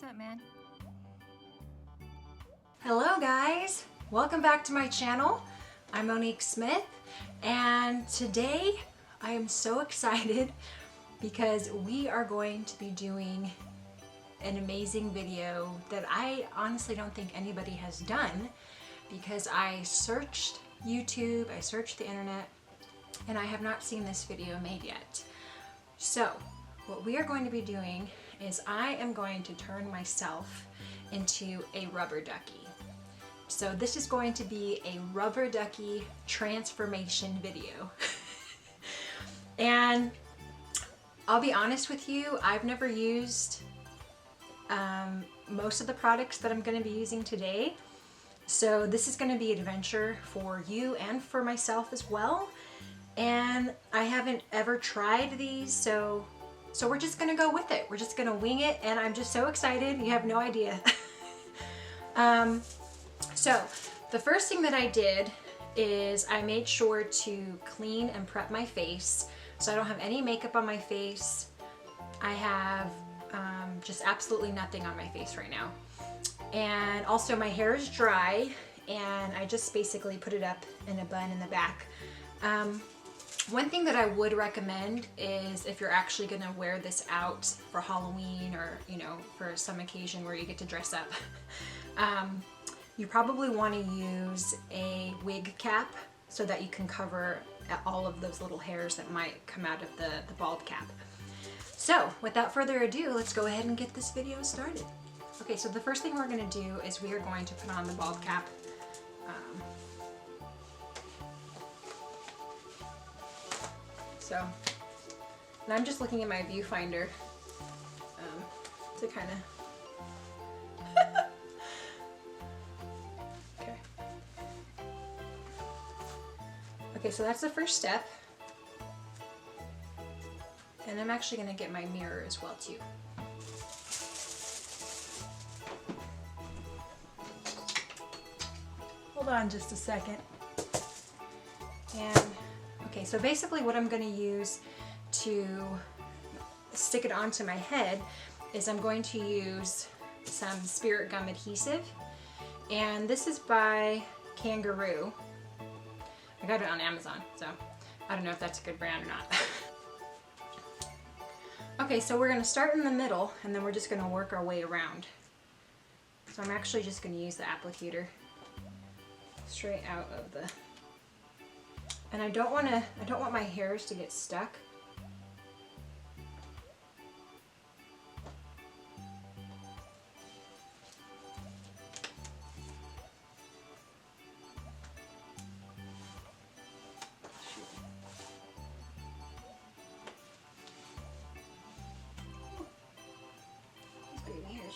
up, man? Hello guys, welcome back to my channel. I'm Monique Smith, and today I am so excited because we are going to be doing an amazing video that I honestly don't think anybody has done, because I searched YouTube, I searched the internet, and I have not seen this video made yet. So what we are going to be doing is I am going to turn myself into a rubber ducky. So this is going to be a rubber ducky transformation video. And I'll be honest with you, I've never used most of the products that I'm going to be using today. So this is going to be an adventure for you and for myself as well. And I haven't ever tried these, so we're just going to go with it. We're just going to wing it, and I'm just so excited. You have no idea. So the first thing that I did is I made sure to clean and prep my face. So I don't have any makeup on my face. I have just absolutely nothing on my face right now. And also my hair is dry, and I just basically put it up in a bun in the back. One thing that I would recommend is if you're actually gonna wear this out for Halloween, or for some occasion where you get to dress up, you probably want to use a wig cap so that you can cover all of those little hairs that might come out of the bald cap. So without further ado, let's go ahead and get this video started. Okay, so the first thing we're going to do is we are going to put on the bald cap. And I'm just looking at my viewfinder to kind of Okay, so that's the first step. And I'm actually going to get my mirror as well too. Hold on just a second. And okay, so basically what I'm going to use to stick it onto my head is I'm going to use some spirit gum adhesive. And this is by Kangaroo. I got it on Amazon, so I don't know if that's a good brand or not. Okay, so we're going to start in the middle, and then we're just going to work our way around. So I'm actually just going to use the applicator straight out of the... And I don't want my hairs to get stuck.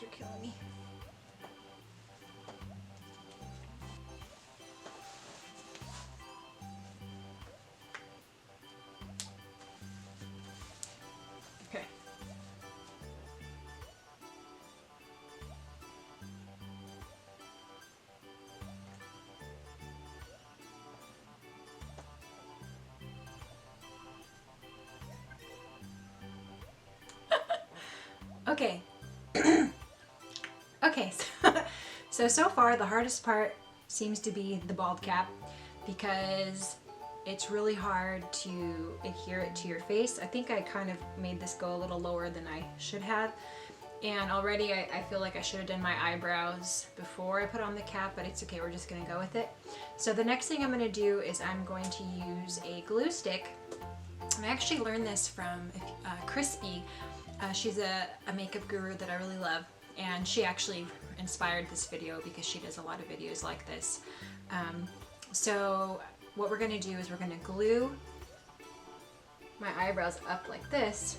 You're killing me. Okay. Okay. Okay, so far the hardest part seems to be the bald cap, because it's really hard to adhere it to your face. I think I kind of made this go a little lower than I should have, and already I feel like I should have done my eyebrows before I put on the cap, but it's okay, we're just going to go with it. So the next thing I'm going to do is I'm going to use a glue stick. I actually learned this from Crispy. She's a makeup guru that I really love. And she actually inspired this video because she does a lot of videos like this. So what we're going to do is we're going to glue my eyebrows up like this,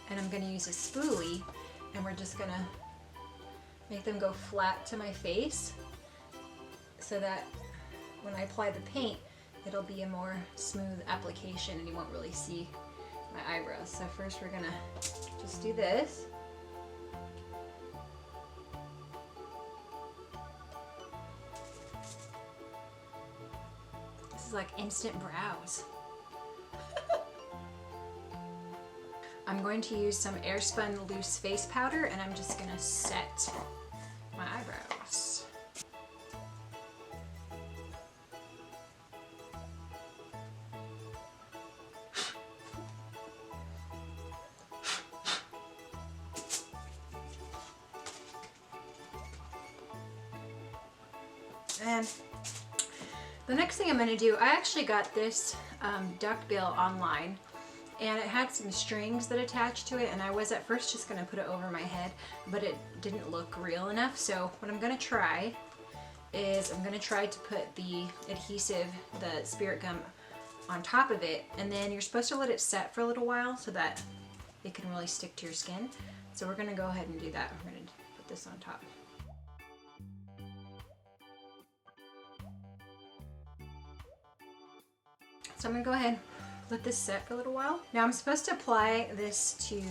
and I'm going to use a spoolie, and we're just going to make them go flat to my face so that when I apply the paint, it'll be a more smooth application and you won't really see my eyebrows. So first we're going to just do this. Like instant brows. I'm going to use some Airspun loose face powder, and I'm just gonna set my eyebrows. And the next thing I'm going to do, I actually got this duckbill online, and it had some strings that attached to it, and I was at first just going to put it over my head, but it didn't look real enough. So what I'm going to try is I'm going to try to put the adhesive, the spirit gum, on top of it, and then you're supposed to let it set for a little while so that it can really stick to your skin. So we're going to go ahead and do that. We're going to put this on top. So I'm gonna go ahead and let this set for a little while. Now I'm supposed to apply this to,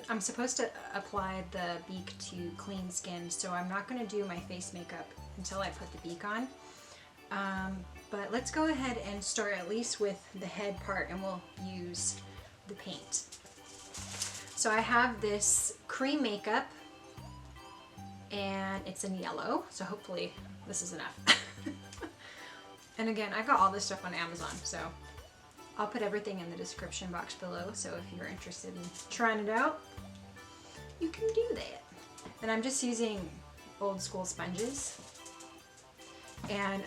I'm supposed to apply the beak to clean skin, so I'm not gonna do my face makeup until I put the beak on. But let's go ahead and start at least with the head part, and we'll use the paint. So I have this cream makeup, and it's in yellow, so hopefully this is enough. And again, I got all this stuff on Amazon, so I'll put everything in the description box below, so if you're interested in trying it out, you can do that. And I'm just using old school sponges. And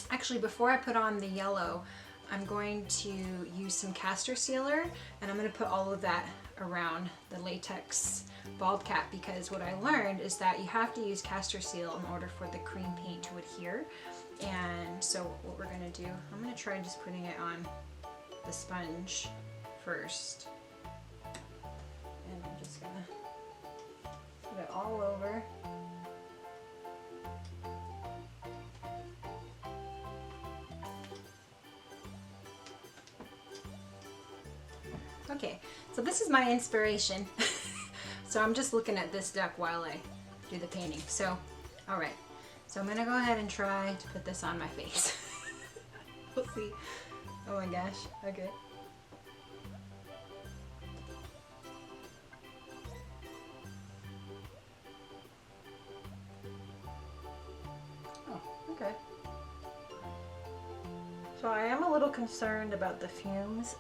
actually, before I put on the yellow, I'm going to use some Castor sealer, and I'm going to put all of that around the latex bald cap, because what I learned is that you have to use Castor seal in order for the cream paint to adhere. And so what we're gonna do, I'm gonna try just putting it on the sponge first. And I'm just gonna put it all over. Okay, so this is my inspiration. So I'm just looking at this duck while I do the painting. So, all right. So I'm gonna go ahead and try to put this on my face. We'll see. Oh my gosh, okay. Oh, okay. So I am a little concerned about the fumes.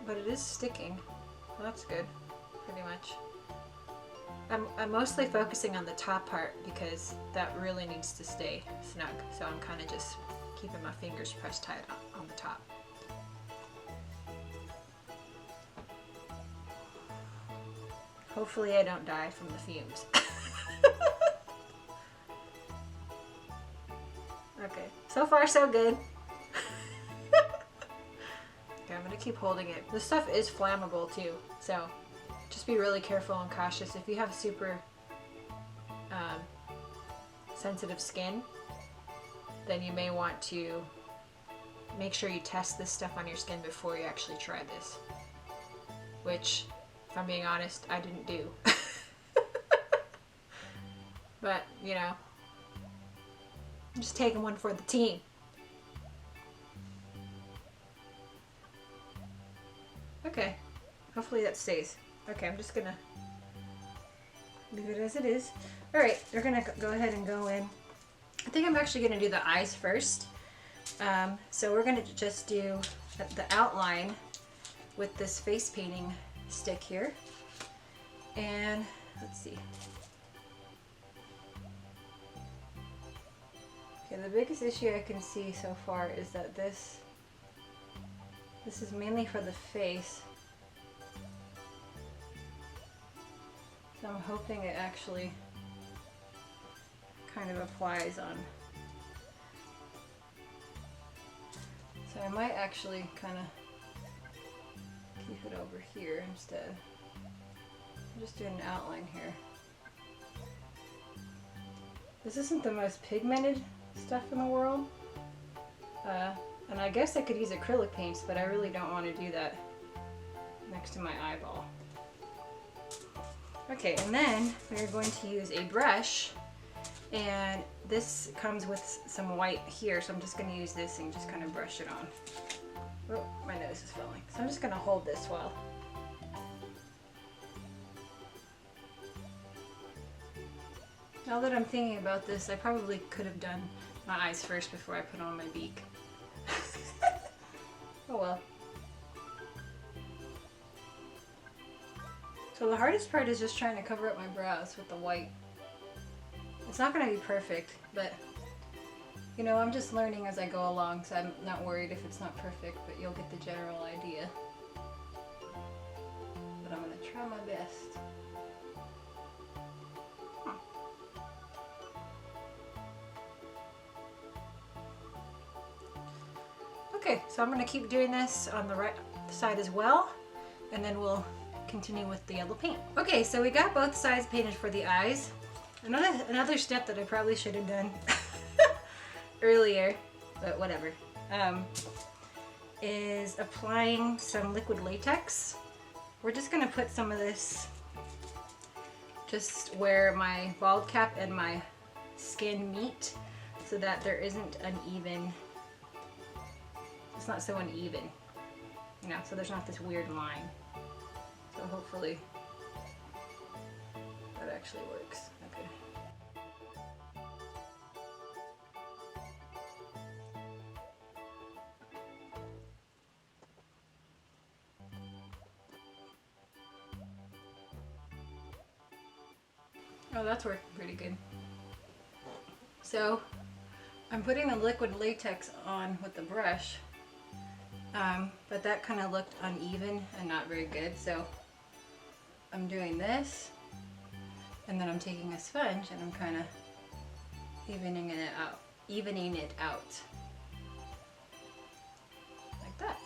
But it is sticking. Well, that's good, pretty much. I'm mostly focusing on the top part because that really needs to stay snug. So I'm kind of just keeping my fingers pressed tight on the top. Hopefully I don't die from the fumes. Okay, so far so good. Okay, I'm gonna keep holding it. This stuff is flammable too, so just be really careful and cautious. If you have super sensitive skin, then you may want to make sure you test this stuff on your skin before you actually try this. Which, if I'm being honest, I didn't do. But, you know, I'm just taking one for the team. Okay, hopefully that stays. Okay, I'm just gonna leave it as it is. All right, they're gonna go ahead and go in. I think I'm actually gonna do the eyes first. So we're gonna just do the outline with this face painting stick here. And let's see. Okay, the biggest issue I can see so far is that this is mainly for the face. So I'm hoping it actually kind of applies on. So I might actually kind of keep it over here instead. I'm just doing an outline here. This isn't the most pigmented stuff in the world. And I guess I could use acrylic paints, but I really don't want to do that next to my eyeball. Okay, and then we're going to use a brush, And this comes with some white here, so I'm just going to use this and just kind of brush it on. Oh, my nose is falling. So I'm just going to hold this while. Now that I'm thinking about this, I probably could have done my eyes first before I put on my beak. Oh well. So the hardest part is just trying to cover up my brows with the white. It's not going to be perfect, but you know, I'm just learning as I go along, so I'm not worried if it's not perfect, but you'll get the general idea. But I'm going to try my best. Okay, so I'm going to keep doing this on the right side as well, and then we'll continue with the yellow paint. Okay, so we got both sides painted for the eyes. Another step that I probably should have done earlier, but whatever, is applying some liquid latex. We're just going to put some of this just where my bald cap and my skin meet so that there isn't uneven. It's not so uneven, you know, so there's not this weird line. So hopefully that actually works. Okay. Oh, that's working pretty good. So I'm putting the liquid latex on with the brush. But that kind of looked uneven and not very good, so I'm doing this, and then I'm taking a sponge and I'm kind of evening it out like that.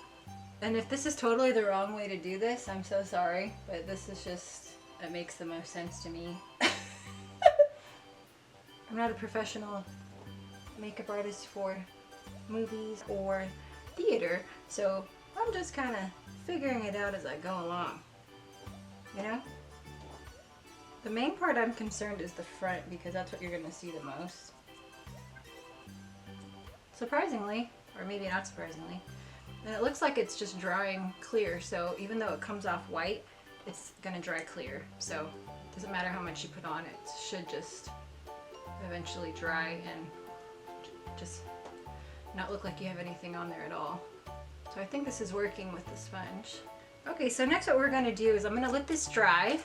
And if this is totally the wrong way to do this, I'm so sorry, but this is just, it makes the most sense to me. I'm not a professional makeup artist for movies or theater, so I'm just kind of figuring it out as I go along, you know? The main part I'm concerned is the front, because that's what you're going to see the most. Surprisingly, or maybe not surprisingly, and it looks like it's just drying clear, so even though it comes off white, it's going to dry clear, so it doesn't matter how much you put on, it should just eventually dry and just not look like you have anything on there at all. So I think this is working with the sponge. Okay, so next what we're going to do is I'm going to let this dry,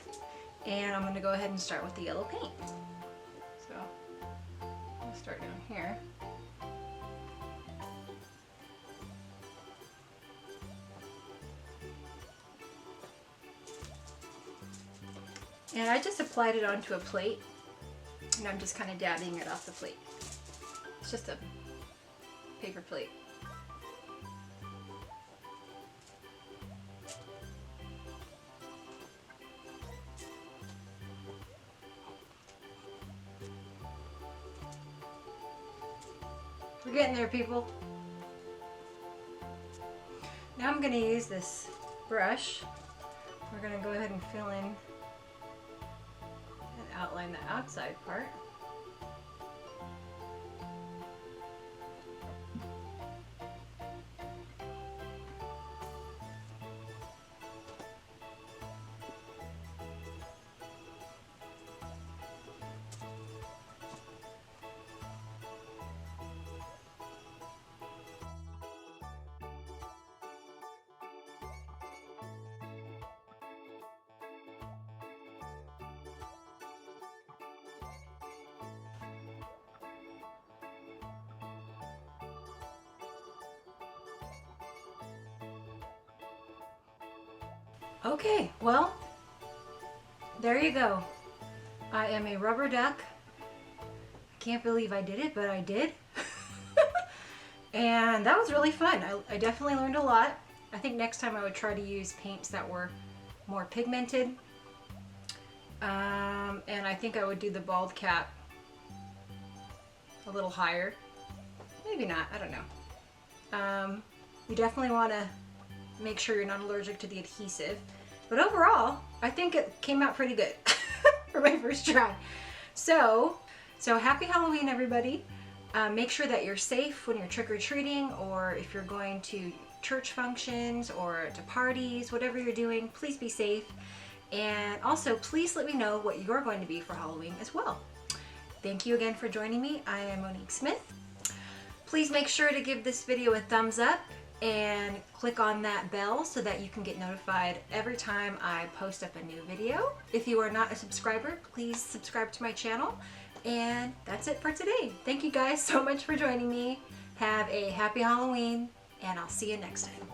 and I'm going to go ahead and start with the yellow paint. So I'll start down here. And I just applied it onto a plate, and I'm just kind of dabbing it off the plate. It's just a paper plate. We're getting there, people. Now I'm going to use this brush. We're going to go ahead and fill in and outline the outside part. Okay, well, there you go. I am a rubber duck. I can't believe I did it, but I did. And that was really fun. I definitely learned a lot. I think next time I would try to use paints that were more pigmented. And I think I would do the bald cap a little higher. Maybe not, I don't know. You definitely want to make sure you're not allergic to the adhesive. But overall, I think it came out pretty good for my first try. So So happy Halloween, everybody. Make sure that you're safe when you're trick-or-treating, or if you're going to church functions or to parties, whatever you're doing, please be safe. And also, please let me know what you're going to be for Halloween as well. Thank you again for joining me. I am Monique Smith. Please make sure to give this video a thumbs up and click on that bell so that you can get notified every time I post up a new video. If you are not a subscriber, please subscribe to my channel. And that's it for today. Thank you guys so much for joining me. Have a happy Halloween, and I'll see you next time.